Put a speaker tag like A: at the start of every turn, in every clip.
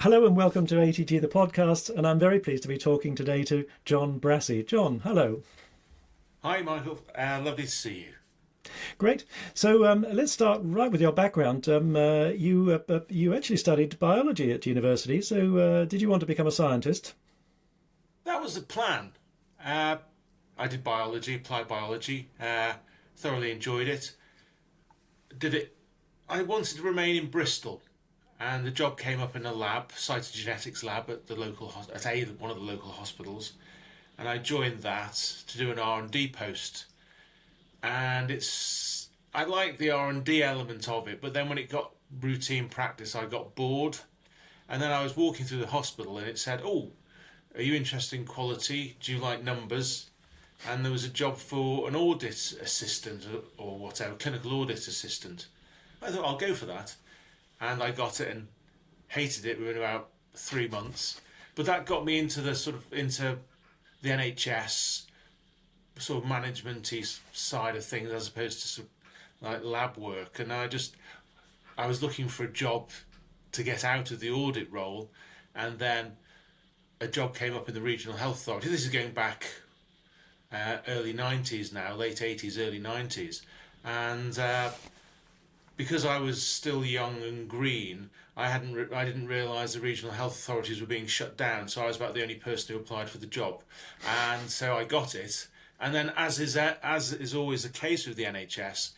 A: Hello and welcome to ATG the podcast, and I'm very pleased to be talking today to Jon Brassey. Jon, hello.
B: Hi, Michael. Lovely to see you.
A: Great. So let's start right with your background. You actually studied biology at university. So did you want to become a scientist?
B: That was the plan. I did biology, applied biology. Thoroughly enjoyed it. Did it. I wanted to remain in Bristol, and the job came up in a lab, cytogenetics lab at the local one of the local hospitals, and I joined that to do an R&D post. And I like the R&D element of it, but then when it got routine practice, I got bored. And then I was walking through the hospital, and it said, "Oh, are you interested in quality? Do you like numbers?" And there was a job for an audit assistant or whatever, clinical audit assistant. I thought I'll go for that, and I got it and hated it within about 3 months. But that got me into the NHS sort of management-y side of things as opposed to sort of like lab work. And I was looking for a job to get out of the audit role, and then a job came up in the regional health authority. This is going back early 90s now, late 80s, early 90s. And because I was still young and green, I didn't realise the regional health authorities were being shut down, so I was about the only person who applied for the job. And so I got it. And then, as is always the case with the NHS,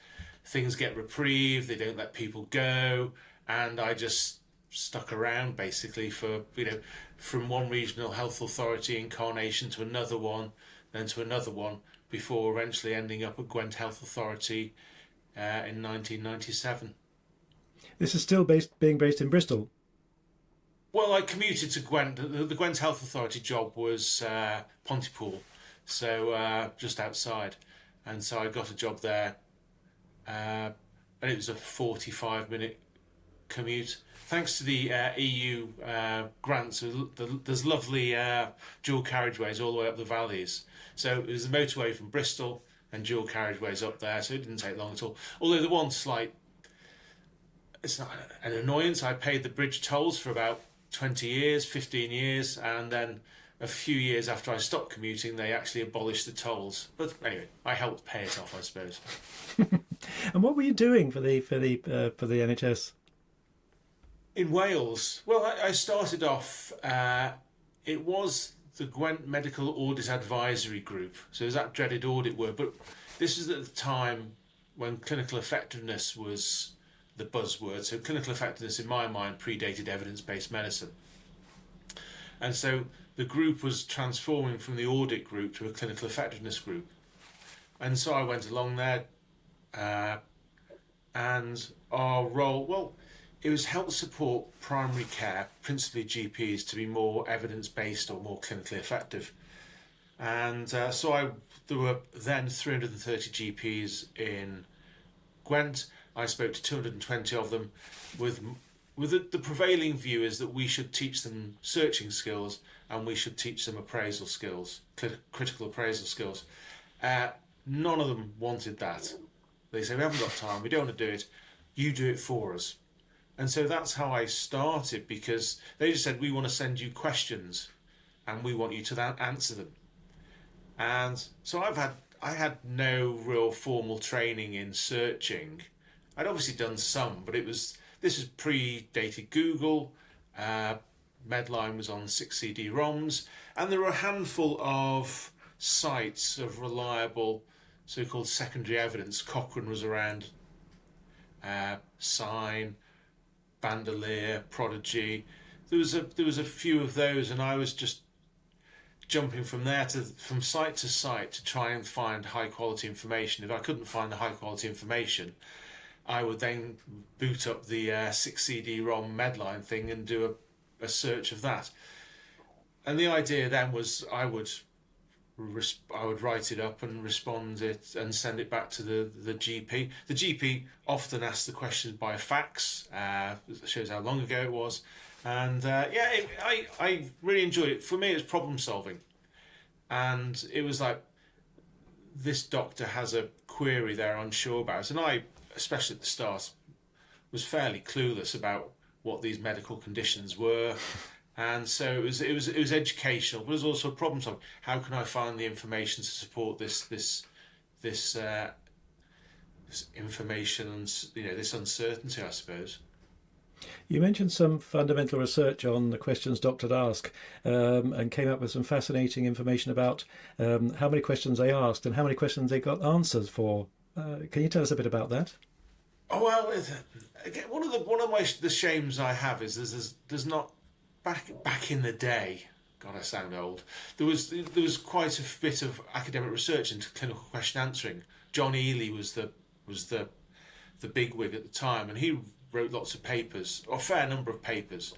B: things get reprieved, they don't let people go, and I just stuck around basically for, from one regional health authority incarnation to another one, then to another one, before eventually ending up at Gwent Health Authority in 1997.
A: This is still being based in Bristol.
B: Well, I commuted to Gwent. The Gwent Health Authority job was Pontypool, so just outside, and so I got a job there, and it was a 45-minute commute. Thanks to the EU grants, there's lovely dual carriageways all the way up the valleys. So it was the motorway from Bristol and dual carriageways up there, so it didn't take long at all. Although the one slight, it's not an annoyance. I paid the bridge tolls for about 20 years, 15 years, and then a few years after I stopped commuting, they actually abolished the tolls. But anyway, I helped pay it off, I suppose.
A: And what were you doing for the NHS?
B: In Wales, well, I started off. It was the Gwent Medical Audit Advisory Group, so there's that dreaded audit word. But this was at the time when clinical effectiveness was the buzzword. So clinical effectiveness, in my mind, predated evidence-based medicine, and so the group was transforming from the audit group to a clinical effectiveness group. And so I went along there, and our role, well, it was help support primary care, principally GPs, to be more evidence-based or more clinically effective. And there were then 330 GPs in Gwent. I spoke to 220 of them with the prevailing view is that we should teach them searching skills and we should teach them appraisal skills, critical appraisal skills. None of them wanted that. They said, "We haven't got time, we don't want to do it, you do it for us." And so that's how I started, because they just said, "We want to send you questions and we want you to answer them." And so I had no real formal training in searching. I'd obviously done some, but this was predated Google. Medline was on 6 CD-ROMs, and there were a handful of sites of reliable so-called secondary evidence. Cochrane was around, Sign, Bandolier, Prodigy. There was a few of those, and I was just jumping from site to site to try and find high quality information. If I couldn't find the high quality information, I would then boot up the 6 CD-ROM Medline thing and do a search of that. And the idea then was I would write it up and respond it and send it back to the GP. The GP often asked the questions by fax. It shows how long ago it was. And I really enjoyed it. For me, it was problem solving. And it was like, this doctor has a query they're unsure about. And I, especially at the start, was fairly clueless about what these medical conditions were. And so it was educational, but it was also a problem solving. How can I find the information to support this this information and this uncertainty, I suppose.
A: You mentioned some fundamental research on the questions doctors ask, and came up with some fascinating information about how many questions they asked and how many questions they got answers for. Can you tell us a bit about that?
B: Oh well, again, the shames I have is there's not back in the day. God, I sound old. There was quite a bit of academic research into clinical question answering. John Ely was the bigwig at the time, and he wrote lots of papers, or a fair number of papers,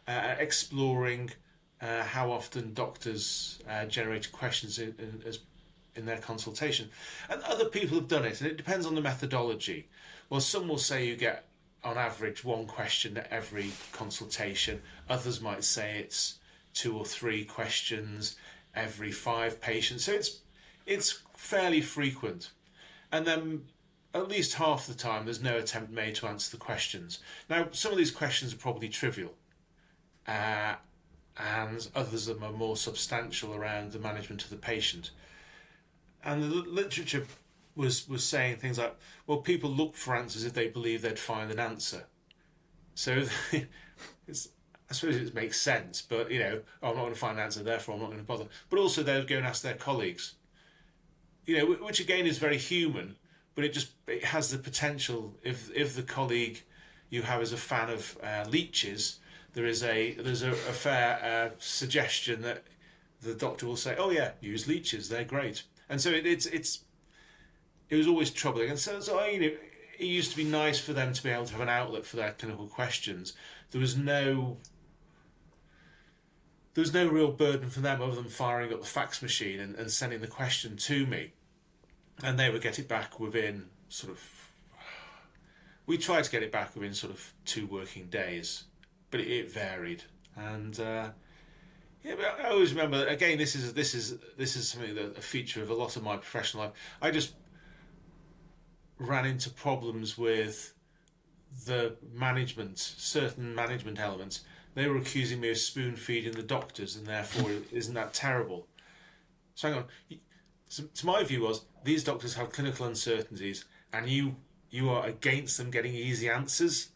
B: exploring how often doctors generated questions in their consultation. And other people have done it, and it depends on the methodology. Well, some will say you get, on average, one question at every consultation. Others might say it's 2 or 3 questions every 5 patients. So it's fairly frequent. And then at least half the time there's no attempt made to answer the questions. Now, some of these questions are probably trivial, and others of them are more substantial around the management of the patient. And the literature was saying things like, well, people look for answers if they believe they'd find an answer. So I suppose it makes sense, but I'm not going to find an answer, therefore I'm not going to bother. But also they would go and ask their colleagues, which again is very human, but it has the potential, if the colleague you have is a fan of leeches, there's a fair suggestion that the doctor will say, oh yeah, use leeches, they're great. And so it was always troubling. And so it used to be nice for them to be able to have an outlet for their clinical questions. There was no real burden for them other than firing up the fax machine and sending the question to me. And they would get it back within we tried to get it back within sort of 2 working days, but it varied. And but I always remember, again, this is something that a feature of a lot of my professional life. I just ran into problems with the management, certain management elements. They were accusing me of spoon feeding the doctors, and therefore, isn't that terrible? So hang on. So my view was, these doctors have clinical uncertainties, and you are against them getting easy answers.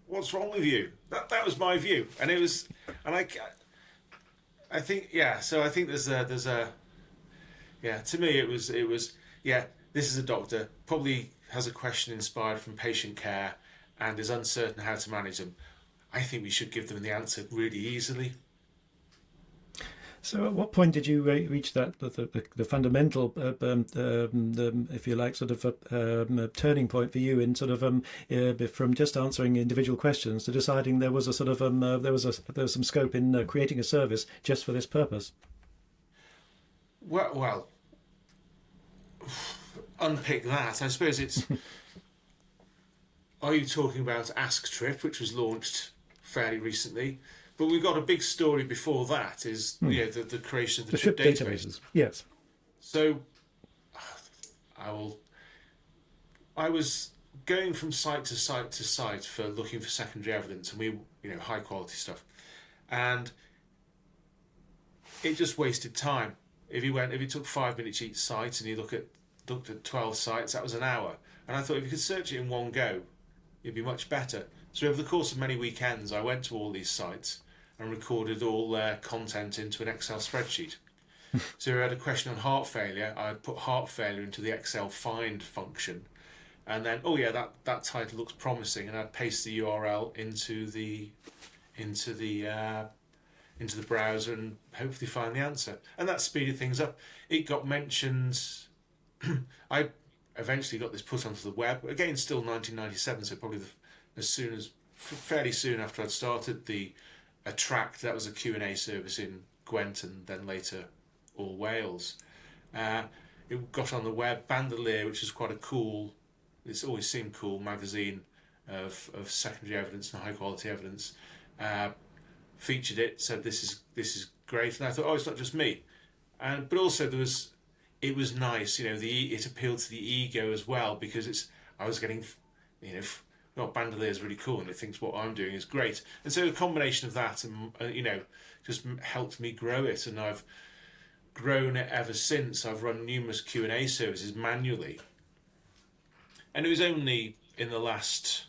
B: What's wrong with you? That was my view, and it was, and I think, yeah. So I think there's a yeah. To me, it was yeah. This is a doctor, probably has a question inspired from patient care and is uncertain how to manage them. I think we should give them the answer really easily.
A: So, at what point did you reach the fundamental, if you like, sort of turning point for you in sort of from just answering individual questions to deciding there was a sort of there was some scope in creating a service just for this purpose?
B: Well, unpick that. I suppose it's. Are you talking about Ask Trip, which was launched fairly recently? But we've got a big story before that, is the creation of the trip databases.
A: Yes.
B: So I was going from site to site to site for looking for secondary evidence, and we high quality stuff, and it just wasted time. If you took 5 minutes each site and you looked at 12 sites, that was an hour. And I thought, if you could search it in one go, it'd be much better. So over the course of many weekends, I went to all these sites and recorded all their content into an Excel spreadsheet. So if I had a question on heart failure, I'd put heart failure into the Excel find function, and then, oh yeah, that title looks promising, and I'd paste the URL into the browser and hopefully find the answer. And that speeded things up. It got mentioned. I eventually got this put onto the web. Again, still 1997, so probably fairly soon after I'd started a track that was a Q&A service in Gwent and then later all Wales. It got on the web. Bandolier, which is quite a cool, it's always seemed cool, magazine of secondary evidence and high quality evidence, featured it, said this is great, and I thought, oh, it's not just me, but also it was nice, it appealed to the ego as well, because I was getting, oh, Bandolier is really cool, and it thinks what I'm doing is great. And so a combination of that and just helped me grow it, and I've grown it ever since. I've run numerous Q&A services manually, and it was only in the last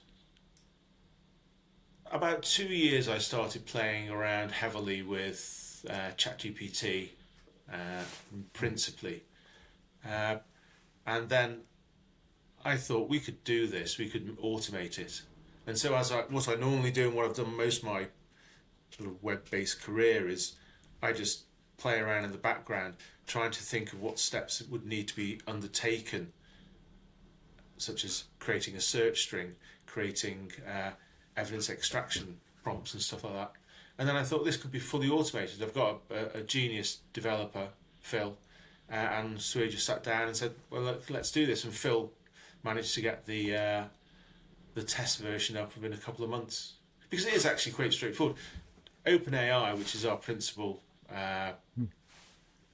B: about 2 years I started playing around heavily with ChatGPT, principally, and then I thought we could do this, we could automate it. And so what I normally do and what I've done most of my sort of web-based career is I just play around in the background trying to think of what steps would need to be undertaken, such as creating a search string, creating evidence extraction prompts and stuff like that. And then I thought this could be fully automated. I've got a genius developer, Phil, and so we just sat down and said, well, let's do this. And Phil managed to get the test version up within a couple of months, because it is actually quite straightforward. OpenAI, which is our principal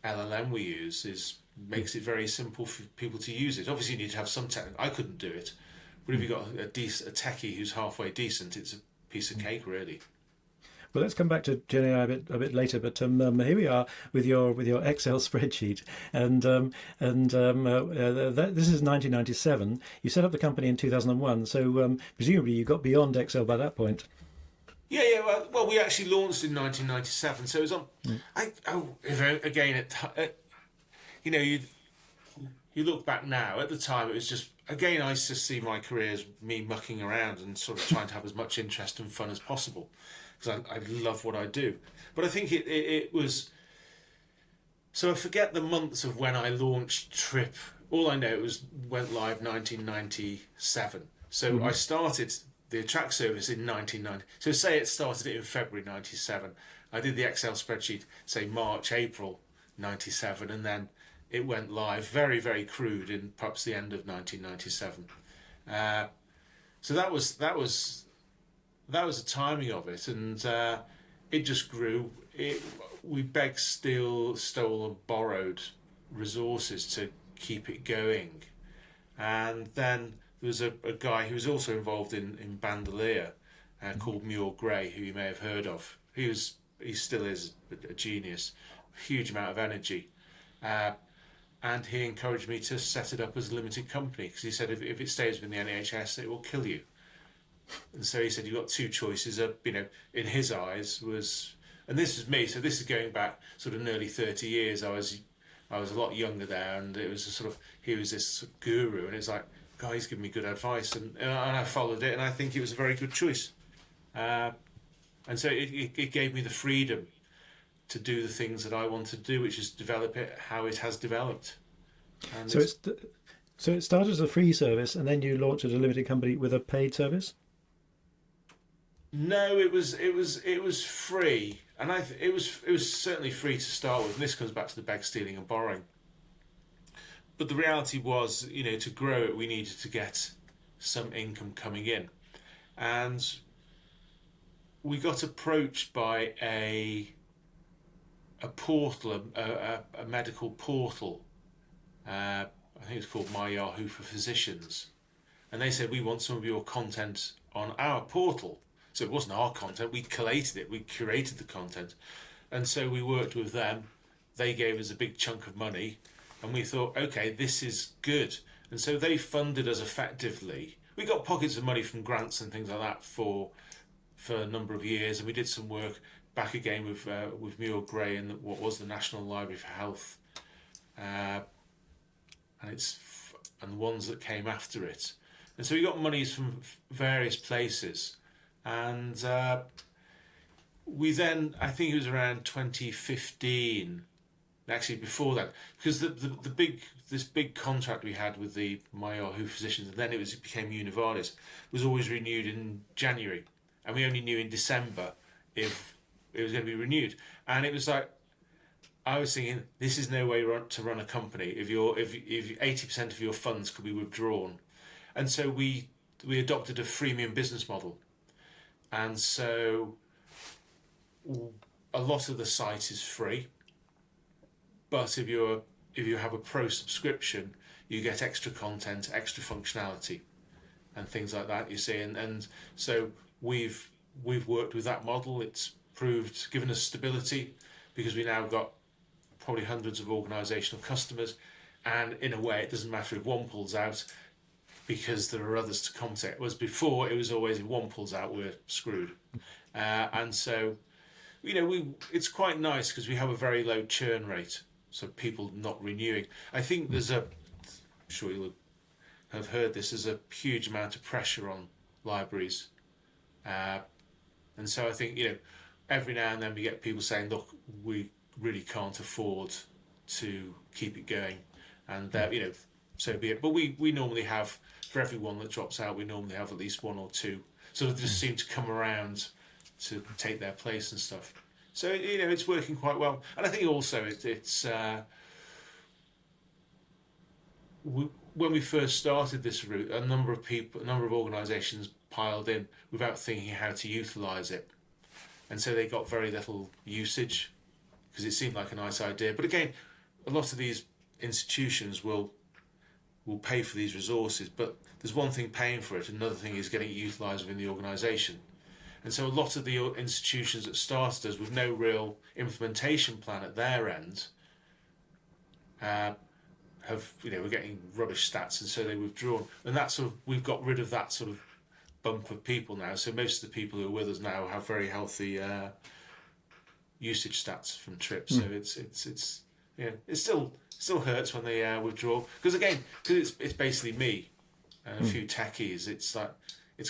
B: LLM we use, makes it very simple for people to use it. Obviously, you need to have some technical. I couldn't do it, but if you've got a techie who's halfway decent, it's a piece of cake, really.
A: Well, let's come back to Gen AI a bit later. But here we are with your Excel spreadsheet, and this is 1997. You set up the company in 2001, so presumably you got beyond Excel by that point.
B: Yeah. Well, we actually launched in 1997, so it was on. You look back now. At the time, it was just, again, I used to see my career as me mucking around and sort of trying to have as much interest and fun as possible, because I love what I do. But I think it was. So I forget the months of when I launched Trip. All I know, it went live 1997. So I started the Attract service in 1990. So say it started in February 97. I did the Excel spreadsheet, say March, April 97, and then it went live, very, very crude, in perhaps the end of 1997. So that was the timing of it, and it just grew. We begged, stole, and borrowed resources to keep it going, and then there was a guy who was also involved in Bandolier, called Muir Gray, who you may have heard of. He still is a genius, huge amount of energy, and he encouraged me to set it up as a limited company, because he said if it stays within the NHS, it will kill you. And so he said you've got two choices. In his eyes was, and this is me. So this is going back sort of nearly 30 years. I was a lot younger there, and it was he was this sort of guru, and it's like, God, he's giving me good advice, and I followed it, and I think it was a very good choice. And so it gave me the freedom to do the things that I want to do, which is develop it how it has developed. And
A: so it started as a free service, and then you launched as a limited company with a paid service.
B: No, it was free, and it was certainly free to start with. And this comes back to the beg, stealing, and borrowing. But the reality was, to grow it, we needed to get some income coming in, and we got approached by a portal, a medical portal. I think it's called My Yahoo for Physicians, and they said, we want some of your content on our portal. So it wasn't our content, we collated it, we curated the content, and so we worked with them. They gave us a big chunk of money, and we thought, okay, this is good. And so they funded us effectively. We got pockets of money from grants and things like that for a number of years, and we did some work back again with Muir Gray and what was the National Library for Health, and the ones that came after it. And so we got monies from various places, and we then, I think it was around 2015. Actually, before that, because this big contract we had with the My Yahoo Physicians, and then it became Univalis, was always renewed in January, and we only knew in December if it was going to be renewed. And it was like, I was thinking, this is no way to run a company if 80% of your funds could be withdrawn. And so we adopted a freemium business model, and so a lot of the site is free. But if you have a pro subscription, you get extra content, extra functionality, and things like that. You see, and so we've worked with that model. It's proved given us stability because we now got probably hundreds of organisational customers, and in a way, it doesn't matter if one pulls out because there are others to compensate. Whereas before, it was always if one pulls out, we're screwed, and so. It's quite nice because we have a very low churn rate, so people not renewing. I think I'm sure you'll have heard this, there's a huge amount of pressure on libraries. And so I think, every now and then we get people saying, look, we really can't afford to keep it going. And, so be it. But we normally have, for every one that drops out, we normally have at least one or two. So they just seem to come around to take their place and stuff. So, it's working quite well. And I think also it's when we first started this route, a number of organisations piled in without thinking how to utilise it. And so they got very little usage because it seemed like a nice idea. But again, a lot of these institutions will pay for these resources, but there's one thing paying for it, another thing is getting it utilised within the organisation. And so a lot of the institutions that started us with no real implementation plan at their end we're getting rubbish stats, and so they withdrawn. And that we've got rid of that sort of bump of people now. So most of the people who are with us now have very healthy usage stats from TRIP. So it still hurts when they withdraw because it's basically me and a few techies. It's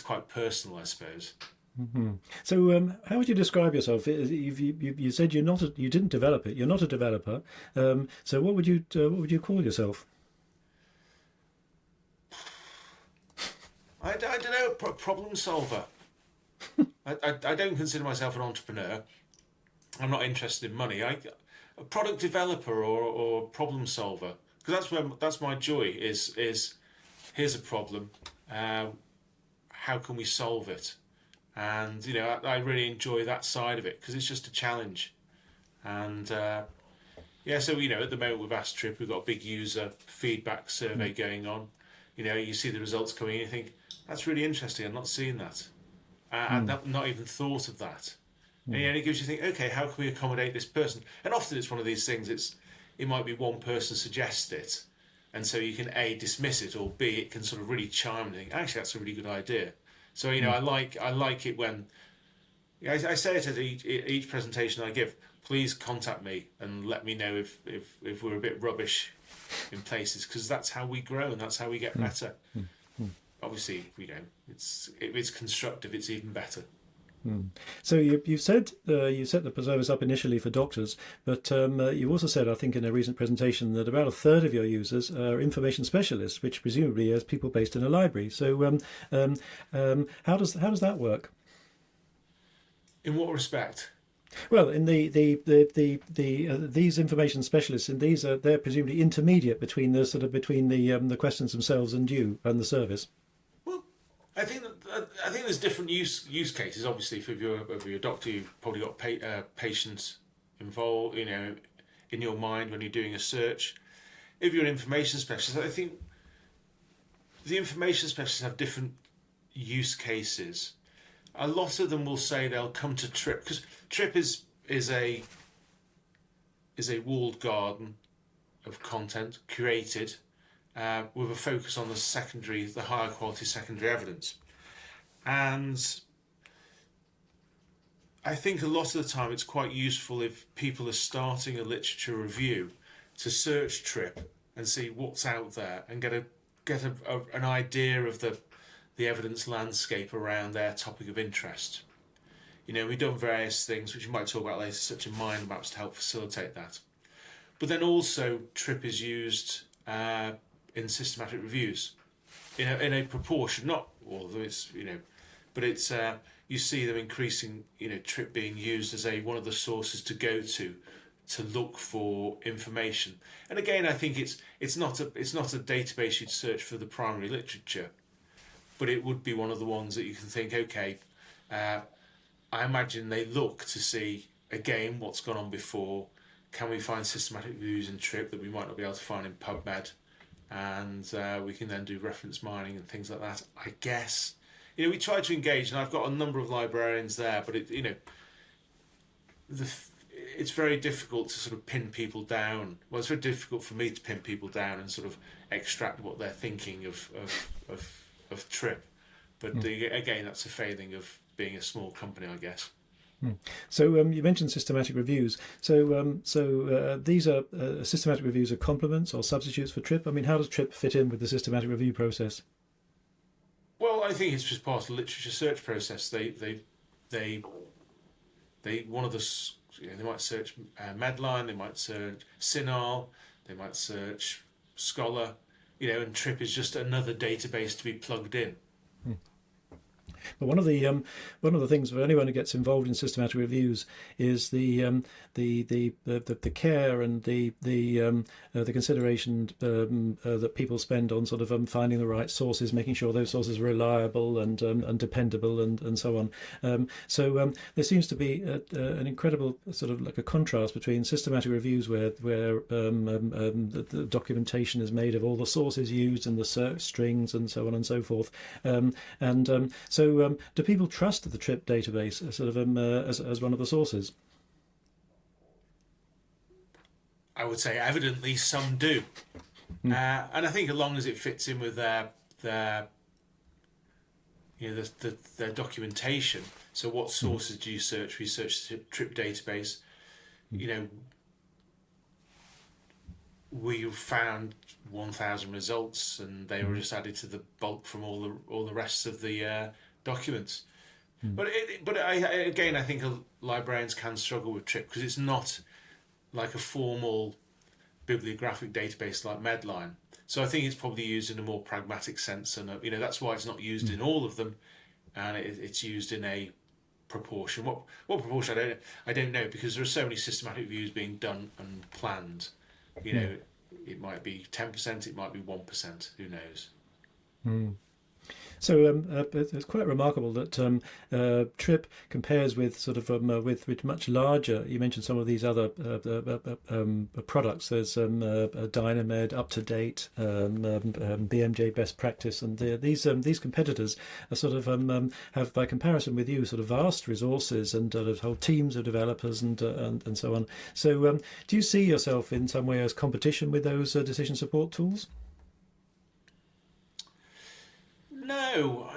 B: quite personal, I suppose.
A: Mm-hmm. So, how would you describe yourself? You said you didn't develop it. You're not a developer. So, what would you call yourself?
B: I don't know. Problem solver. I don't consider myself an entrepreneur. I'm not interested in money. A product developer or problem solver, because that's my joy. Is here's a problem. How can we solve it? And I really enjoy that side of it because it's just a challenge. And so at the moment with Astrip, we've got a big user feedback survey going on. You see the results coming in, you think that's really interesting. I've not seen that. I've not even thought of that. And it gives you think, okay, how can we accommodate this person? And often it's one of these things. It might be one person suggests it, and so you can A, dismiss it, or B, it can sort of really chime and think, actually, that's a really good idea. So I like it when I say it at each presentation I give. Please contact me and let me know if we're a bit rubbish in places, because that's how we grow and that's how we get better. Obviously, if it's constructive, it's even better.
A: So you said you set the preservers up initially for doctors, but you also said, I think in a recent presentation, that about a third of your users are information specialists, which presumably is people based in a library. So how does that work?
B: In what respect?
A: Well, in these information specialists, and they're presumably intermediate between the questions themselves and you and the service.
B: I think there's different use cases. Obviously, if you're a doctor, you've probably got patients involved, in your mind when you're doing a search. If you're an information specialist, I think the information specialists have different use cases. A lot of them will say they'll come to TRIP because TRIP is a walled garden of content created. With a focus on the higher quality secondary evidence. And I think a lot of the time it's quite useful if people are starting a literature review to search TRIP and see what's out there and get an idea of the evidence landscape around their topic of interest. We've done various things, which we might talk about later, such as mind maps to help facilitate that. But then also TRIP is used in systematic reviews, in a proportion, not all of them. But it's you see them increasing. TRIP being used as one of the sources to go to look for information. And again, I think it's not a database you'd search for the primary literature, but it would be one of the ones that you can think, okay, I imagine they look to see again what's gone on before. Can we find systematic reviews in TRIP that we might not be able to find in PubMed? and we can then do reference mining and things like that, I guess. We try to engage, and I've got a number of librarians there, but it's very difficult to sort of pin people down. Well, it's very difficult for me to pin people down and sort of extract what they're thinking of TRIP. But again, that's a failing of being a small company, I guess.
A: So you mentioned systematic reviews. So these are systematic reviews are complements or substitutes for TRIP. I mean, how does TRIP fit in with the systematic review process?
B: Well, I think it's just part of the literature search process. They one of the they might search Medline, they might search CINAHL, they might search Scholar, and TRIP is just another database to be plugged in.
A: But one of the things for anyone who gets involved in systematic reviews is the care and the consideration that people spend on sort of finding the right sources, making sure those sources are reliable and dependable and so on. So there seems to be an incredible sort of like a contrast between systematic reviews where the documentation is made of all the sources used and the search strings and so on and so forth, so do people trust the TRIP database sort of as one of the sources?
B: I would say evidently some do, and I think as long as it fits in with their documentation. So what sources do you search? We search the TRIP database. We found 1,000 results, and they were just added to the bulk from all the rest of the documents. But I think librarians can struggle with TRIP because it's not like a formal bibliographic database like Medline. So I think it's probably used in a more pragmatic sense, and that's why it's not used in all of them, and it's used in a proportion. What proportion I don't know, because there are so many systematic reviews being done and planned. It might be 10%, it might be 1%. Who knows?
A: So it's quite remarkable that TRIP compares with sort of with much larger. You mentioned some of these other products. There's Dynamed, Up to Date, BMJ Best Practice, and these competitors are sort of have, by comparison with you, sort of vast resources and whole teams of developers and so on. So do you see yourself in some way as competition with those decision support tools?
B: No,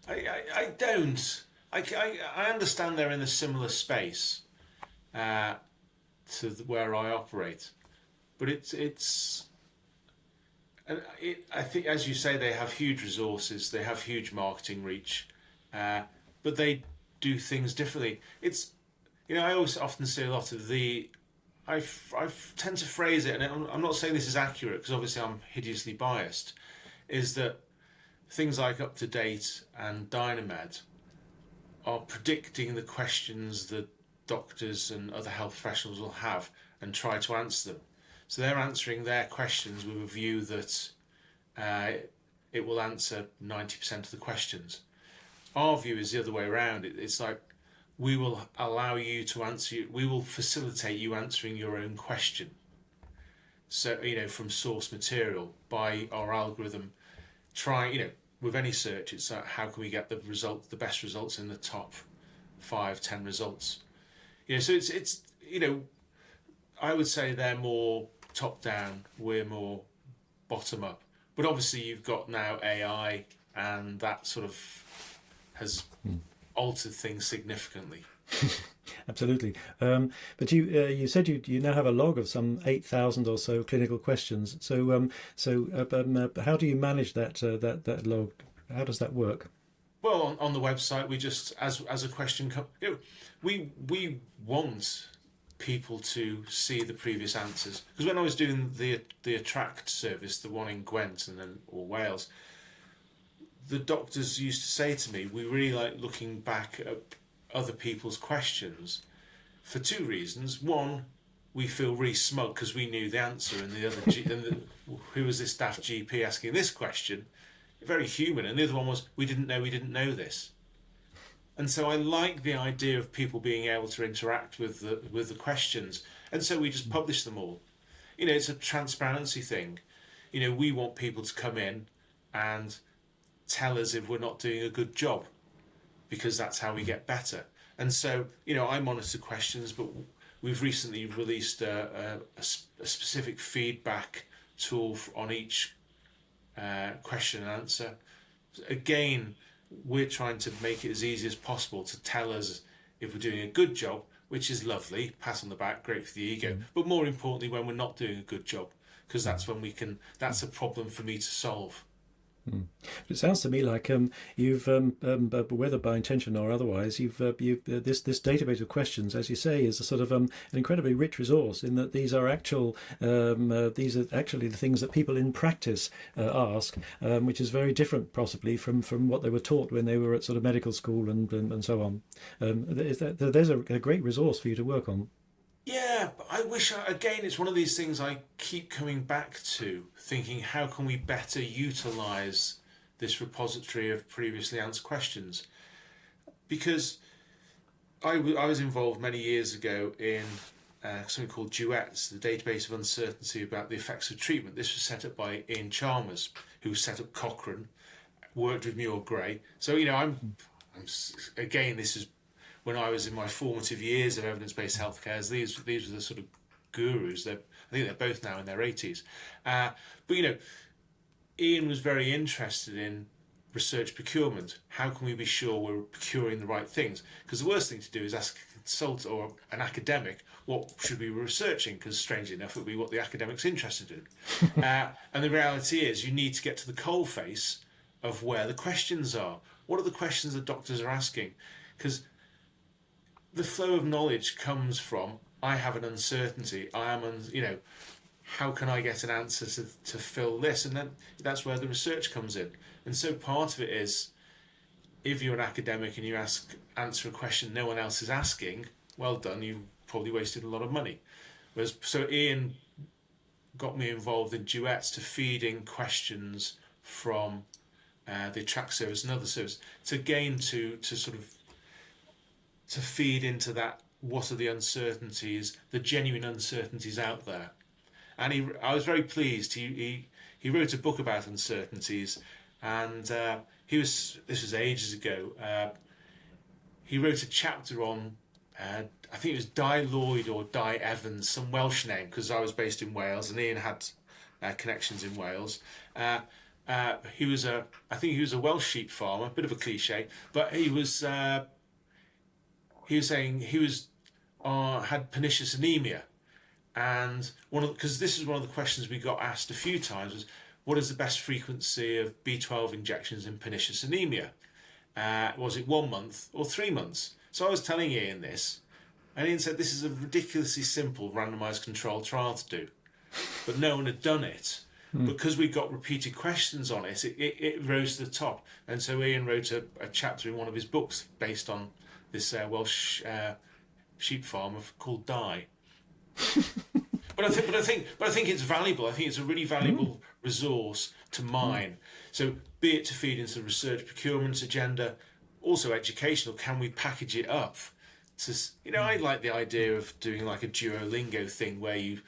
B: I don't. I understand they're in a similar space to where I operate, but I think, as you say, they have huge resources, they have huge marketing reach, but they do things differently. I always often say a lot of I tend to phrase it, and I'm not saying this is accurate because obviously I'm hideously biased, is that things like Up to Date and Dynamed are predicting the questions that doctors and other health professionals will have and try to answer them. So they're answering their questions with a view that it will answer 90% of the questions. Our view is the other way around. It's like we will allow you to answer, we will facilitate you answering your own question. So, from source material by our algorithm. With any search, it's like, how can we get the best results in the top 5-10 results? So it's I would say they're more top down, we're more bottom up. But obviously you've got now AI, and that sort of altered things significantly.
A: Absolutely. But you said you now have a log of some 8,000 or so clinical questions. So how do you manage that log? How does that work?
B: Well, on the website, we just as a question, we want people to see the previous answers, because when I was doing the Attract service, the one in Gwent or Wales, the doctors used to say to me, we really like looking back at other people's questions for two reasons. One, we feel really smug because we knew the answer, and the other who was this daft GP asking this question? Very human. And the other one was, we didn't know this. And so I like the idea of people being able to interact with the questions, and so we just publish them all. it's a transparency thing. We want people to come in and tell us if we're not doing a good job, because that's how we get better. And so, I monitor questions, but we've recently released a specific feedback tool on each question and answer. Again, we're trying to make it as easy as possible to tell us if we're doing a good job, which is lovely, pat on the back, great for the ego, but more importantly when we're not doing a good job, because that's when that's a problem for me to solve.
A: It sounds to me like you've, whether by intention or otherwise, you've this database of questions, as you say, is a sort of an incredibly rich resource in that these are actually the things that people in practice ask, which is very different possibly from what they were taught when they were at sort of medical school and so on. There's a great resource for you to work on.
B: Yeah, but I wish, again, it's one of these things I keep coming back to, thinking how can we better utilise this repository of previously answered questions? Because I was involved many years ago in something called Duets, the database of uncertainty about the effects of treatment. This was set up by Ian Chalmers, who set up Cochrane, worked with Muir Gray. So, I'm again, this is when I was in my formative years of evidence-based healthcare. These were the sort of gurus. I think they're both now in their 80s. But Ian was very interested in research procurement. How can we be sure we're procuring the right things? Because the worst thing to do is ask a consultant or an academic, what should we be researching? Because strangely enough, it would be what the academic's interested in. And the reality is you need to get to the coalface of where the questions are. What are the questions that doctors are asking? Because the flow of knowledge comes from, I have an uncertainty, how can I get an answer to fill this? And then that's where the research comes in. And so part of it is, if you're an academic and you answer a question no one else is asking, well done, you've probably wasted a lot of money. So Ian got me involved in Duets to feed in questions from the Attract service and other services to feed into that, what are the uncertainties, the genuine uncertainties out there. And I was very pleased. He wrote a book about uncertainties, and this was ages ago. He wrote a chapter on, I think it was Di Lloyd or Di Evans, some Welsh name, because I was based in Wales and Ian had connections in Wales. I think he was a Welsh sheep farmer, bit of a cliche, but he was saying he had pernicious anemia, and because this is one of the questions we got asked a few times was, what is the best frequency of B12 injections in pernicious anemia? Was it 1 month or 3 months? So I was telling Ian this, and Ian said this is a ridiculously simple randomised controlled trial to do, but no one had done it. Because we got repeated questions on it, it rose to the top. And so Ian wrote a chapter in one of his books based on this Welsh sheep farmer called Di. But I think it's valuable. I think it's a really valuable resource to mine. So be it to feed into the research procurement agenda, also educational. Can we package it up? I like the idea of doing like a Duolingo thing where I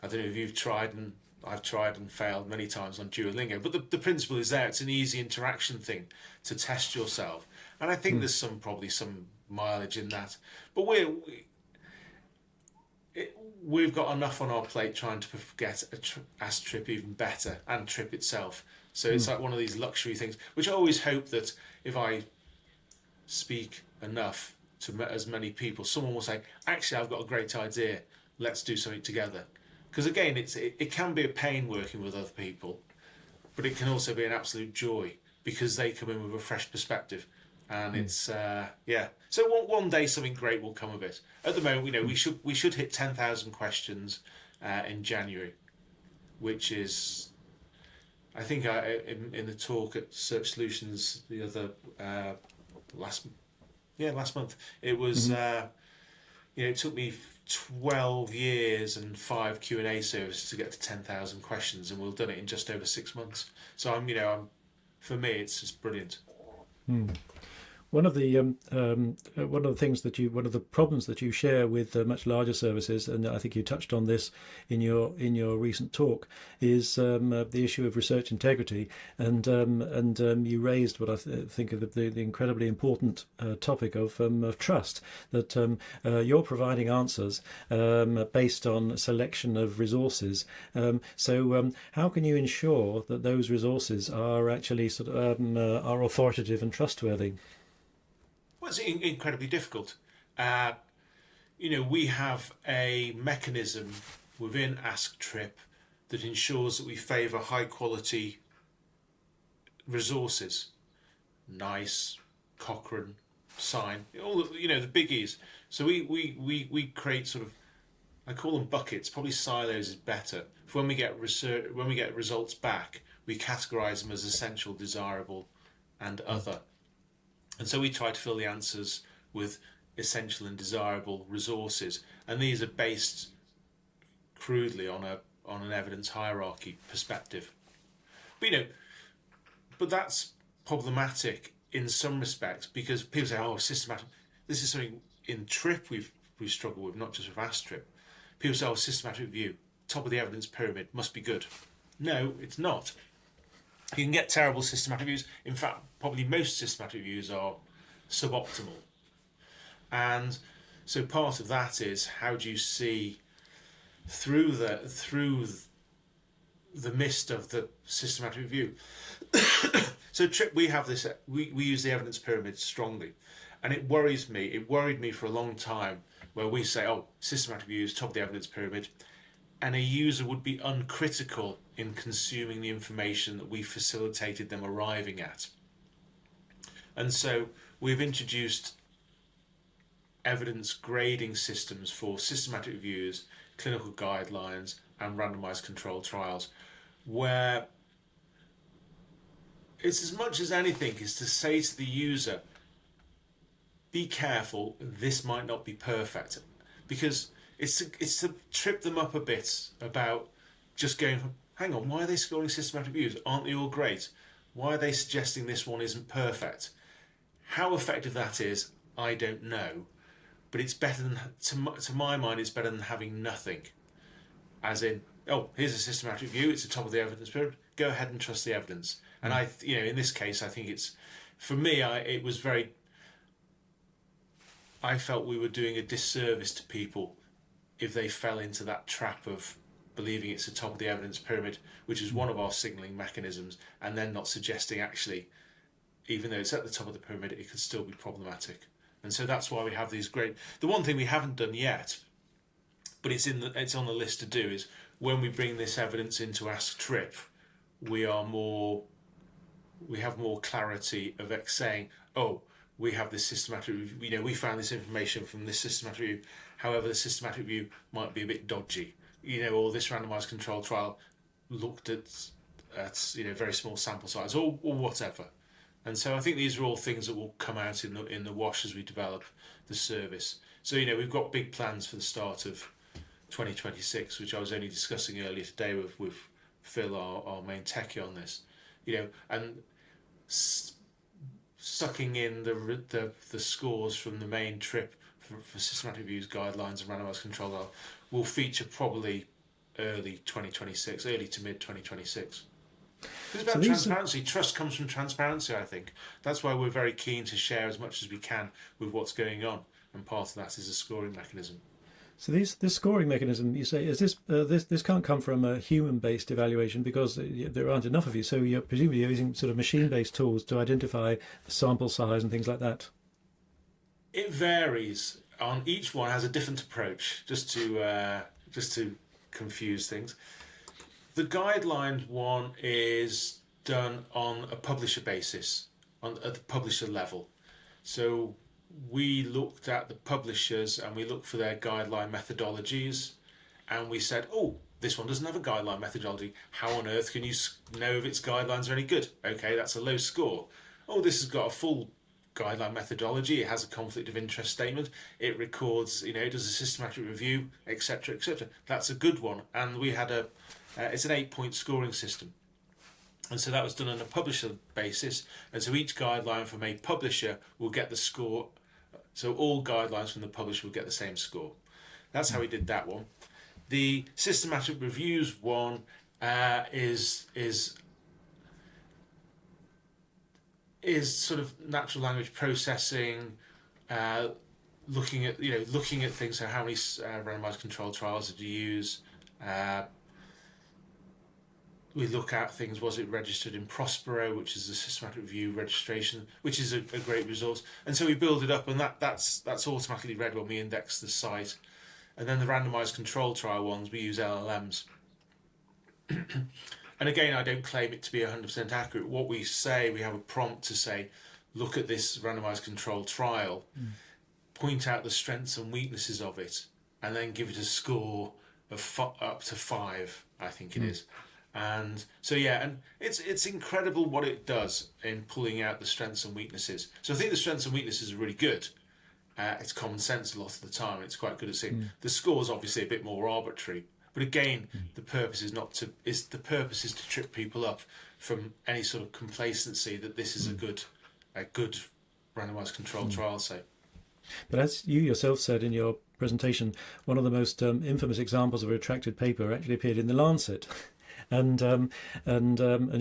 B: don't know if you've tried, and I've tried and failed many times on Duolingo, but the principle is there. It's an easy interaction thing to test yourself. And I think there's probably some mileage in that. But we've got enough on our plate trying to get Ask Trip even better, and Trip itself. So it's like one of these luxury things, which I always hope that if I speak enough to as many people, someone will say, actually, I've got a great idea. Let's do something together. Because again, it can be a pain working with other people, but it can also be an absolute joy because they come in with a fresh perspective. And it's So one day something great will come of it. At the moment, we should hit 10,000 questions in January, which is, I think, in the talk at Search Solutions the other last month, it was. It took me 12 years and 5 Q&A services to get to 10,000 questions, and we've done it in just over 6 months. So for me, it's just brilliant.
A: One of the things that one of the problems that you share with much larger services, and I think you touched on this in your recent talk, is the issue of research integrity, and you raised what I think of the incredibly important topic of trust. That you're providing answers based on selection of resources. So how can you ensure that those resources are actually are authoritative and trustworthy?
B: Well, it's incredibly difficult. We have a mechanism within Ask Trip that ensures that we favour high quality resources. NICE, Cochrane, Sign, all the biggies. So we create sort of, I call them buckets. Probably silos is better. For when we get results back, we categorise them as essential, desirable, and other. And so we try to fill the answers with essential and desirable resources, and these are based crudely on an evidence hierarchy perspective. But that's problematic in some respects, because people say, "Oh, systematic." This is something in TRIP we've struggled with, not just with ASTRIP. People say, "Oh, systematic review, top of the evidence pyramid, must be good." No, it's not. You can get terrible systematic reviews. In fact, probably most systematic reviews are suboptimal. And so part of that is, how do you see through the mist of the systematic review? So TRIP, we have this. We use the evidence pyramid strongly, and it worries me. It worried me for a long time, where we say, "Oh, systematic review is top of the evidence pyramid," and a user would be uncritical in consuming the information that we facilitated them arriving at. And so we've introduced evidence grading systems for systematic reviews, clinical guidelines, and randomized controlled trials, where it's as much as anything is to say to the user, be careful, this might not be perfect. Because it's to trip them up a bit about just going, hang on, why are they scoring systematic reviews? Aren't they all great? Why are they suggesting this one isn't perfect? How effective that is, I don't know. But it's better than, to my mind, it's better than having nothing. As in, oh, here's a systematic review, it's the top of the evidence pyramid, go ahead and trust the evidence. And in this case, I think it's, for me, I felt we were doing a disservice to people if they fell into that trap of believing it's the top of the evidence pyramid, which is one of our signalling mechanisms, and then not suggesting actually, even though it's at the top of the pyramid, it could still be problematic. And so that's why we have these great. The one thing we haven't done yet, but it's on the list to do, is when we bring this evidence into Ask Trip, we have more clarity of saying, oh, we have this systematic review, we found this information from this systematic review, however the systematic review might be a bit dodgy, or this randomized control trial looked at very small sample size, or whatever. And so I think these are all things that will come out in the wash as we develop the service. So we've got big plans for the start of 2026, which I was only discussing earlier today with Phil, our main techie on this, and sucking in the scores from the main trip for systematic reviews, guidelines, and randomized control will feature probably early to mid 2026. It's about transparency. Trust comes from transparency, I think. That's why we're very keen to share as much as we can with what's going on, and part of that is a scoring mechanism.
A: So this scoring mechanism, you say, is this can't come from a human-based evaluation because there aren't enough of you. So you're presumably using sort of machine-based tools to identify the sample size and things like that.
B: It varies. On each one has a different approach. Just to confuse things, the guidelines one is done on a publisher basis, at the publisher level. So we looked at the publishers and we looked for their guideline methodologies, and we said, oh, this one doesn't have a guideline methodology. How on earth can you know if its guidelines are any good? Okay, that's a low score. Oh, this has got a full guideline methodology. It has a conflict of interest statement. It records, it does a systematic review, etc., etc. That's a good one. And we had it's an 8-point scoring system. And so that was done on a publisher basis. And so each guideline from a publisher will get the score. So all guidelines from the publisher will get the same score. That's how we did that one. The systematic reviews one is sort of natural language processing, looking at things. So how many randomized controlled trials did you use? We look at things. Was it registered in Prospero, which is the systematic review registration, which is a great resource. And so we build it up, and that's automatically read when we index the site. And then the randomized control trial ones, we use LLMs. And again, I don't claim it to be 100% accurate. What we say, we have a prompt to say, look at this randomized control trial, point out the strengths and weaknesses of it, and then give it a score of up to 5, I think it is. And so, yeah, and it's incredible what it does in pulling out the strengths and weaknesses. So I think the strengths and weaknesses are really good. It's common sense a lot of the time. It's quite good at seeing. The score's obviously a bit more arbitrary. But again, the purpose is to trip people up from any sort of complacency that this is a good randomized controlled trial, say.
A: But as you yourself said in your presentation, one of the most infamous examples of a retracted paper actually appeared in the Lancet. And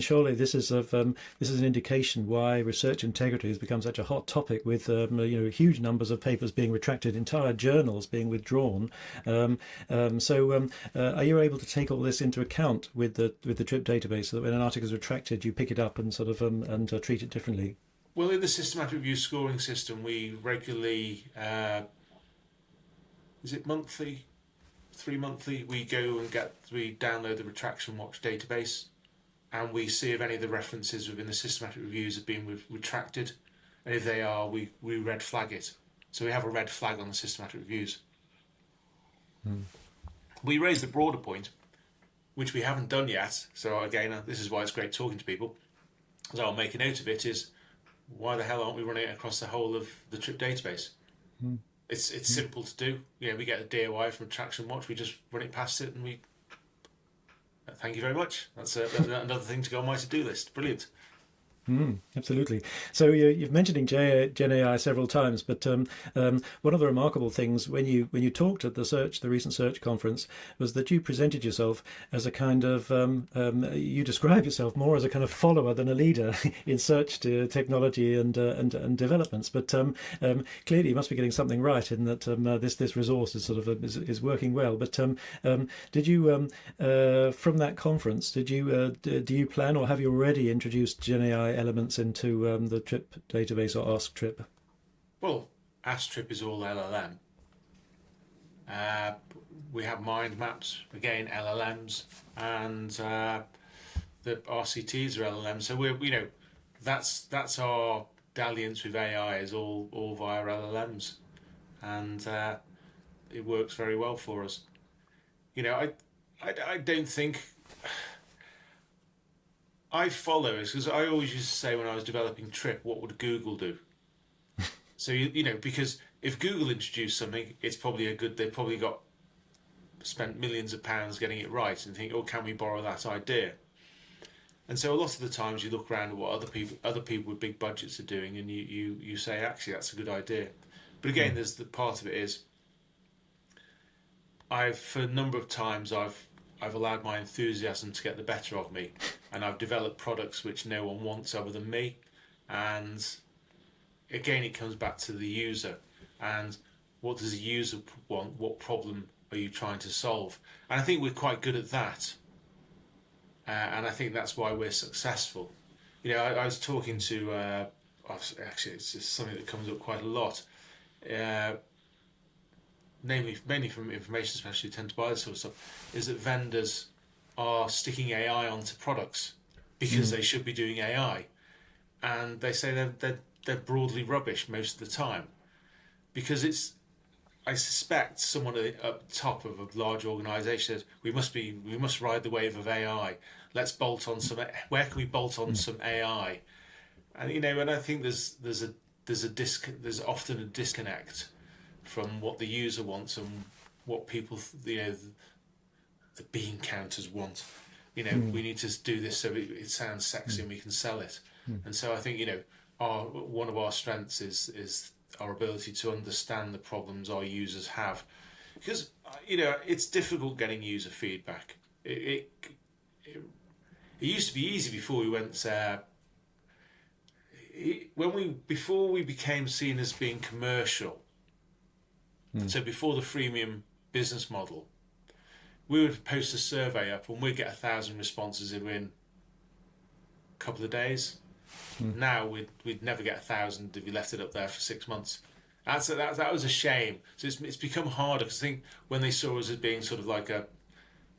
A: surely this is an indication why research integrity has become such a hot topic, with huge numbers of papers being retracted, entire journals being withdrawn. So are you able to take all this into account with the TRIP database, so that when an article is retracted, you pick it up and sort of treat it differently?
B: Well, in the systematic review scoring system, we regularly is it monthly? 3 monthly, we go and we download the Retraction Watch database, and we see if any of the references within the systematic reviews have been retracted, and if they are, we red flag it. So we have a red flag on the systematic reviews. We raised a broader point, which we haven't done yet. So again, this is why it's great talking to people. So I'll make a note of it. Is why the hell aren't we running it across the whole of the TRIP database? It's simple to do. We get a DOI from Retraction Watch. We just run it past it, and we thank you very much. That's another thing to go on my to-do list. Brilliant.
A: Absolutely. So you've mentioned Gen AI several times, but one of the remarkable things when you talked at the recent search conference, was that you presented yourself as a kind of you describe yourself more as a kind of follower than a leader in search to technology and developments. But clearly you must be getting something right in that this resource is sort of is working well. But did you from that conference do you plan, or have you already introduced Gen AI elements into the TRIP database or Ask TRIP?
B: Well, Ask TRIP is all LLM. We have mind maps, again LLMs, and the RCTs are LLMs. So that's our dalliance with AI, is all via LLMs, and it works very well for us. I don't think. I follow it because I always used to say when I was developing TRIP, what would Google do? So because if Google introduced something, it's probably they've probably spent millions of pounds getting it right, and think, oh, can we borrow that idea? And so a lot of the times you look around at what other people with big budgets are doing, and you say, actually, that's a good idea. But again, there's the part of it is, for a number of times I've allowed my enthusiasm to get the better of me, and I've developed products which no one wants other than me. And again, it comes back to the user, and what does the user want? What problem are you trying to solve? And I think we're quite good at that, and I think that's why we're successful. I was talking to actually, it's just something that comes up quite a lot. Mainly from information specialists who tend to buy this sort of stuff, is that vendors are sticking AI onto products because they should be doing AI, and they say they're broadly rubbish most of the time, because I suspect someone up top of a large organisation says we must ride the wave of AI. Let's bolt on some. Where can we bolt on some AI? And and I think there's often a disconnect from what the user wants and what people, the bean counters want. we need to do this so it sounds sexy and we can sell it. And so I think, one of our strengths is our ability to understand the problems our users have. Because, it's difficult getting user feedback. It used to be easy before we went, before we became seen as being commercial. So before the freemium business model, we would post a survey up and we'd get 1,000 responses in a couple of days. Now we'd never get 1,000 if we left it up there for 6 months. That was a shame. So it's become harder, because I think when they saw us as being sort of like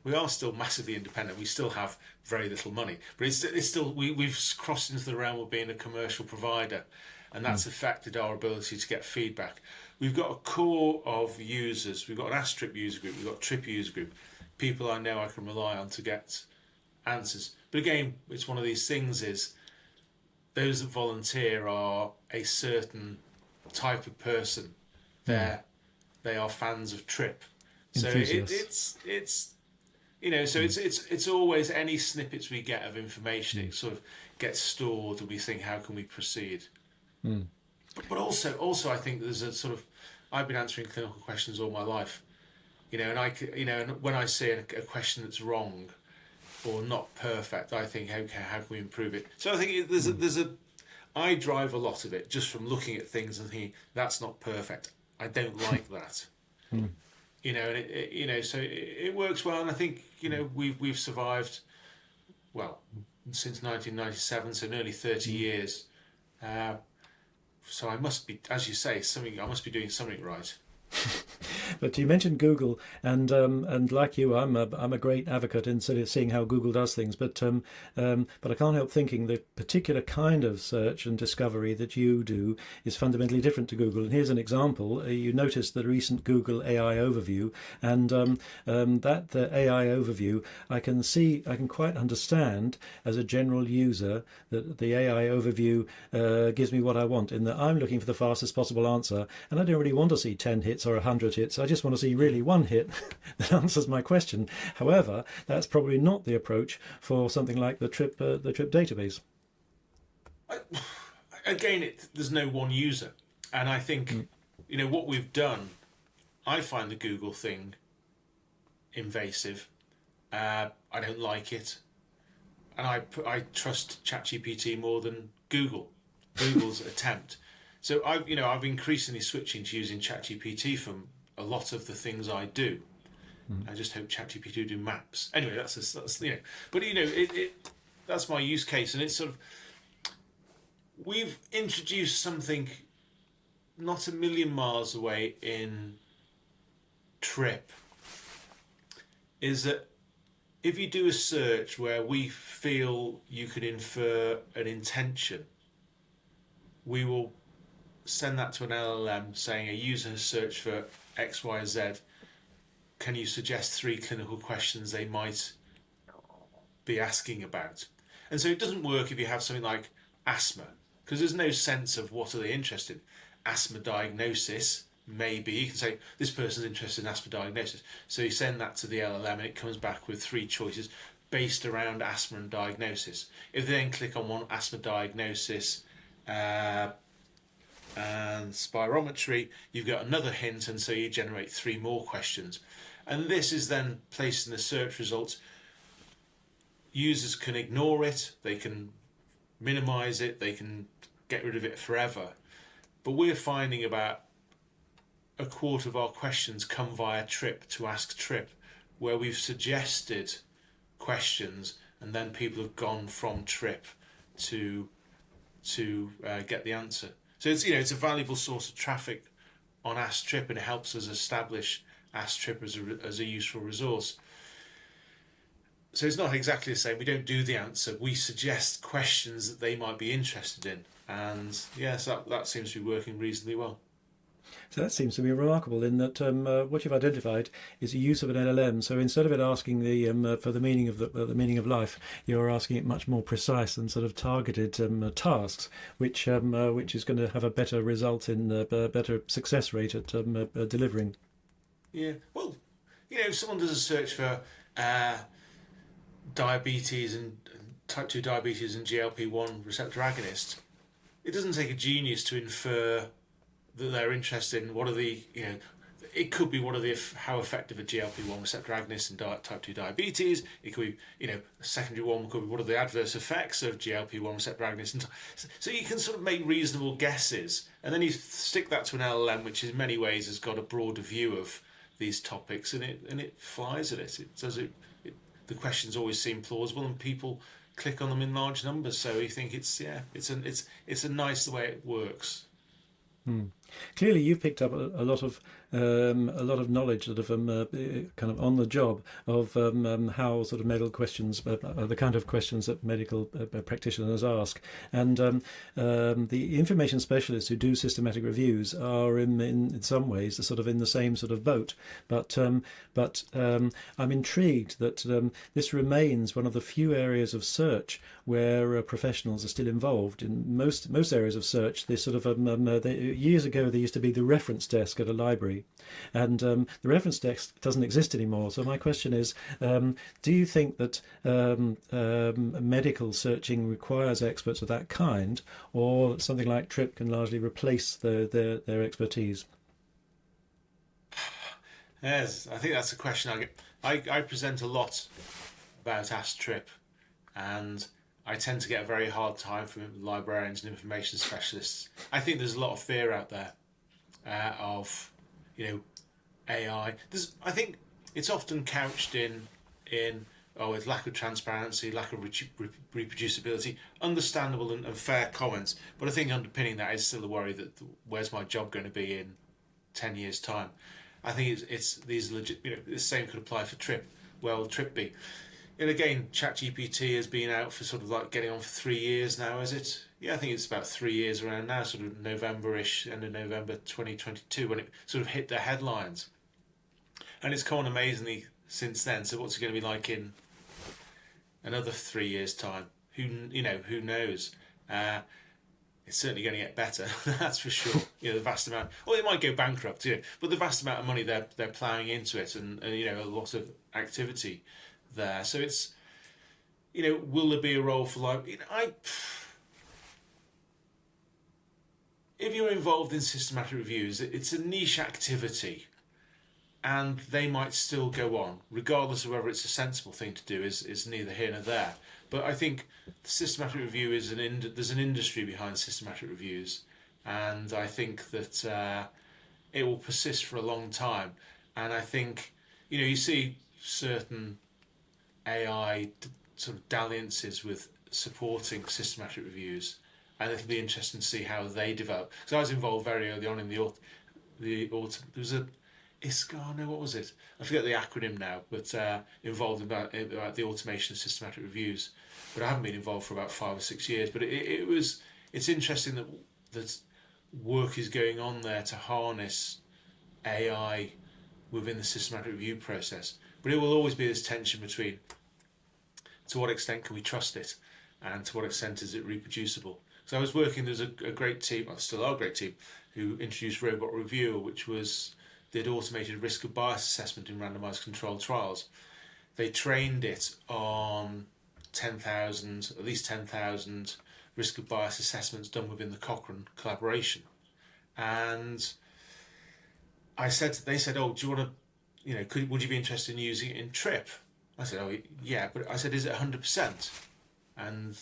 B: we are still massively independent. We still have very little money, but it's still we've crossed into the realm of being a commercial provider, and that's affected our ability to get feedback. We've got a core of users. We've got an Astrip user group. We've got a Trip user group. People I know I can rely on to get answers. But again, it's one of these things: is those that volunteer are a certain type of person. They are fans of Trip. So it's always any snippets we get of information. It sort of gets stored, and we think, how can we proceed? But also I think there's a sort of, I've been answering clinical questions all my life, and when I see a question that's wrong or not perfect, I think, okay, how can we improve it? So I think I drive a lot of it just from looking at things and thinking, that's not perfect. I don't like that. And so it works well, and I think we've survived well since 1997, so nearly 30 years. So I must be, as you say, I must be doing something right.
A: But you mentioned Google, and like you, I'm a great advocate in sort of seeing how Google does things. But I can't help thinking the particular kind of search and discovery that you do is fundamentally different to Google. And here's an example. You noticed the recent Google AI overview, and the AI overview, I can quite understand as a general user that the AI overview gives me what I want, in that I'm looking for the fastest possible answer, and I don't really want to see 10 hits or 100 hits. I just want to see really one hit that answers my question. However, that's probably not the approach for something like the Trip database.
B: Again, there's no one user, and I think what we've done. I find the Google thing invasive. I don't like it, and I trust ChatGPT more than Google's attempt. So I've increasingly switching to using ChatGPT for a lot of the things I do. I just hope ChatGPT will do maps. Anyway, that's but that's my use case, and it's sort of, we've introduced something not a million miles away in Trip. Is that if you do a search where we feel you could infer an intention, we will send that to an LLM saying a user has searched for XYZ. Can you suggest 3 clinical questions they might be asking about? And so it doesn't work if you have something like asthma, because there's no sense of what are they interested in. Asthma diagnosis, maybe. You can say, this person's interested in asthma diagnosis. So you send that to the LLM and it comes back with 3 choices based around asthma and diagnosis. If they then click on one, asthma diagnosis, and spirometry, you've got another hint, and so you generate 3 more questions. And this is then placed in the search results. Users can ignore it, they can minimize it, they can get rid of it forever. But we're finding about a quarter of our questions come via Trip to Ask Trip, where we've suggested questions and then people have gone from Trip to get the answer. So it's a valuable source of traffic on Ask Trip, and it helps us establish Ask Trip as a useful resource. So it's not exactly the same. We don't do the answer. We suggest questions that they might be interested in, and yes, that seems to be working reasonably well.
A: So that seems to be remarkable, in that what you've identified is the use of an LLM. So instead of it asking for the meaning of the meaning of life, you're asking it much more precise and sort of targeted tasks, which is going to have a better result in a better success rate at delivering.
B: Yeah, well, if someone does a search for diabetes and type 2 diabetes and GLP-1 receptor agonists, it doesn't take a genius to infer that they're interested in what are the, it could be what are the how effective a GLP-1 receptor agonist in type 2 diabetes. It could be, a secondary one could be what are the adverse effects of GLP-1 receptor agonists. And so you can sort of make reasonable guesses, and then you stick that to an LLM, which in many ways has got a broader view of these topics, and it flies at it. It does it. The questions always seem plausible, and people click on them in large numbers. So you think it's a nice the way it works.
A: Clearly, you've picked up a lot of knowledge sort of kind of on the job of how sort of medical questions, the kind of questions that medical practitioners ask, and the information specialists who do systematic reviews are in some ways sort of in the same sort of boat. But I'm intrigued that this remains one of the few areas of search where professionals are still involved. In most areas of search, this sort of years ago there used to be the reference desk at a library, and the reference desk doesn't exist anymore. So my question is, do you think that medical searching requires experts of that kind, or something like TRIP can largely replace their expertise?
B: Yes, I think that's a question I get. I present a lot about Ask TRIP, and I tend to get a very hard time from librarians and information specialists. I think there's a lot of fear out there of, AI. I think it's often couched in with lack of transparency, lack of reproducibility, understandable and fair comments. But I think underpinning that is still the worry that where's my job going to be in 10 years' time. I think it's these legit. The same could apply for TRIP. Well, TRIP B. And again, ChatGPT has been out for sort of like getting on for 3 years now, is it? Yeah, I think it's about 3 years around now, sort of November-ish, end of November 2022, when it sort of hit the headlines. And it's gone amazingly since then. So what's it going to be like in another 3 years' time? Who knows? It's certainly going to get better, that's for sure. The vast amount, or it might go bankrupt, but the vast amount of money they're ploughing into it, and a lot of activity there. So it's, will there be a role for if you're involved in systematic reviews, it's a niche activity, and they might still go on, regardless of whether it's a sensible thing to do. Is neither here nor there. But I think the systematic review is there's an industry behind systematic reviews, and I think that it will persist for a long time. And I think you see certain AI sort of dalliances with supporting systematic reviews, and it'll be interesting to see how they develop. Because I was involved very early on in the autumn. There was a ISCAR, no, what was it? I forget the acronym now, but involved about the automation of systematic reviews. But I haven't been involved for about 5 or 6 years. But it's interesting that work is going on there to harness AI within the systematic review process. But it will always be this tension between to what extent can we trust it, and to what extent is it reproducible. So I was working, there's a great team, well, still are a great team, who introduced Robot Reviewer, which did automated risk of bias assessment in randomized controlled trials. They trained it on at least 10,000 risk of bias assessments done within the Cochrane collaboration. And they said, oh, do you want to, would you be interested in using it in TRIP? I said, oh, yeah, but I said, is it 100%? And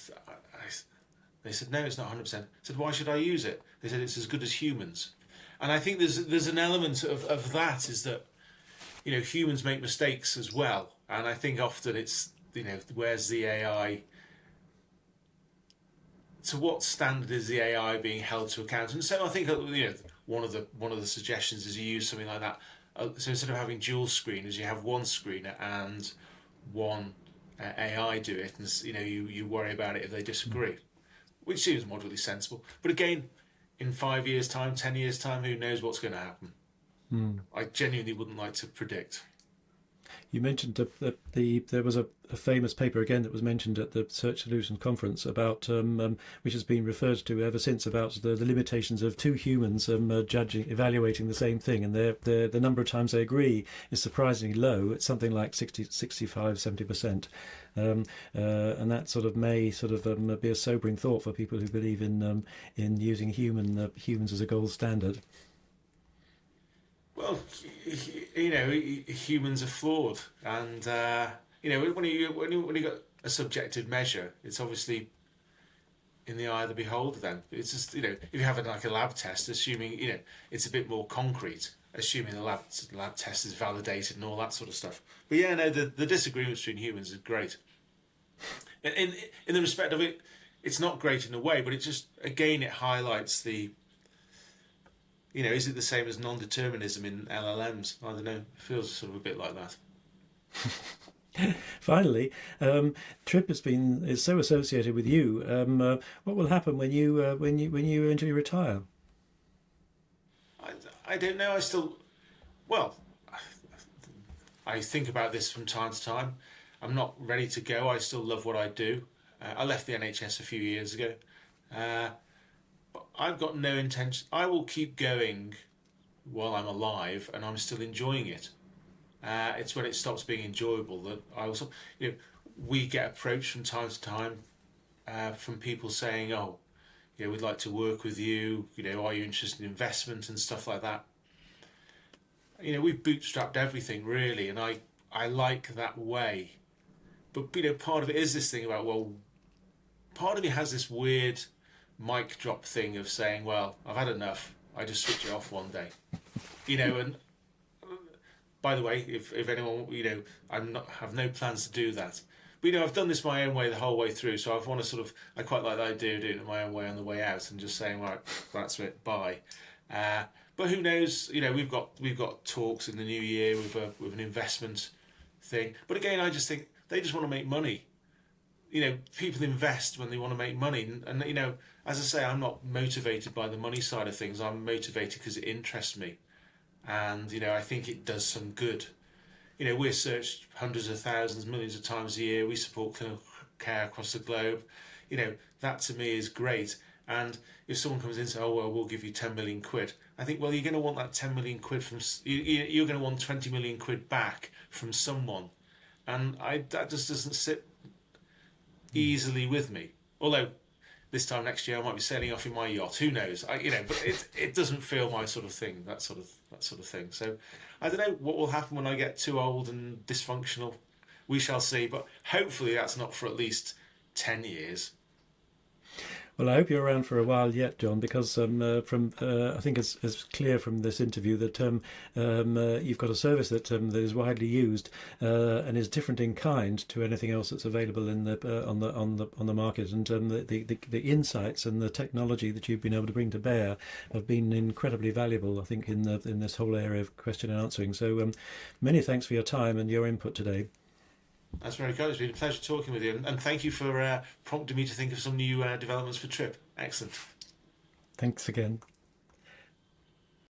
B: they said, no, it's not 100%. I said, why should I use it? They said, it's as good as humans. And I think there's an element of that, is that, humans make mistakes as well. And I think often it's, where's the AI? To what standard is the AI being held to account? And so I think, one of the suggestions is you use something like that. So instead of having dual screeners, you have one screener and one AI do it, and you worry about it if they disagree, which seems moderately sensible. But again, in 5 years' time, 10 years' time, who knows what's going to happen? I genuinely wouldn't like to predict.
A: You mentioned there was a famous paper again that was mentioned at the Search Solutions conference about which has been referred to ever since, about the limitations of two humans evaluating the same thing, and the number of times they agree is surprisingly low. It's something like 60, 65, 70%. And that sort of may sort of be a sobering thought for people who believe in using humans as a gold standard.
B: Well, humans are flawed, and when you got a subjective measure, it's obviously in the eye of the beholder. Then it's just if you have like a lab test, assuming it's a bit more concrete, assuming the lab test is validated and all that sort of stuff. But yeah, no, the disagreement between humans is great. In the respect of it, it's not great in a way, but it just again it highlights the. Is it the same as non-determinism in LLMs? I don't know. It feels sort of a bit like that.
A: Finally, Trip is so associated with you. What will happen when you eventually retire?
B: I don't know. I think about this from time to time. I'm not ready to go. I still love what I do. I left the NHS a few years ago. I've got no intention. I will keep going while I'm alive and I'm still enjoying it. It's when it stops being enjoyable that I will. We get approached from time to time from people saying, "Oh, we'd like to work with you. Are you interested in investment and stuff like that?" We've bootstrapped everything really, and I like that way. But part of it is this thing about part of me has this weird mic drop thing of saying, well, I've had enough. I just switch it off one day, and by the way, if anyone, have no plans to do that. But I've done this my own way the whole way through, so I quite like the idea of doing it my own way on the way out and just saying, right, that's it, bye. But who knows? We've got talks in the new year with an investment thing. But again, I just think they just want to make money. People invest when they want to make money, and as I say, I'm not motivated by the money side of things. I'm motivated because it interests me, and I think it does some good. We're searched hundreds of thousands, millions of times a year. We support clinical care across the globe. That to me is great. And if someone comes in and says, "Oh well, we'll give you 10 million quid," I think, well, you're going to want that 10 million quid from you're going to want 20 million quid back from someone, and that just doesn't sit easily with me. Although this time next year I might be sailing off in my yacht. Who knows? But it doesn't feel my sort of thing. That sort of thing. So I don't know what will happen when I get too old and dysfunctional. We shall see. But hopefully that's not for at least 10 years.
A: Well, I hope you're around for a while yet, John, because I think it's clear from this interview that you've got a service that is widely used and is different in kind to anything else that's available on the market, and the insights and the technology that you've been able to bring to bear have been incredibly valuable, I think, in this whole area of question and answering. So many thanks for your time and your input today.
B: That's very good. It's been a pleasure talking with you, and thank you for prompting me to think of some new developments for Trip. Excellent.
A: Thanks again.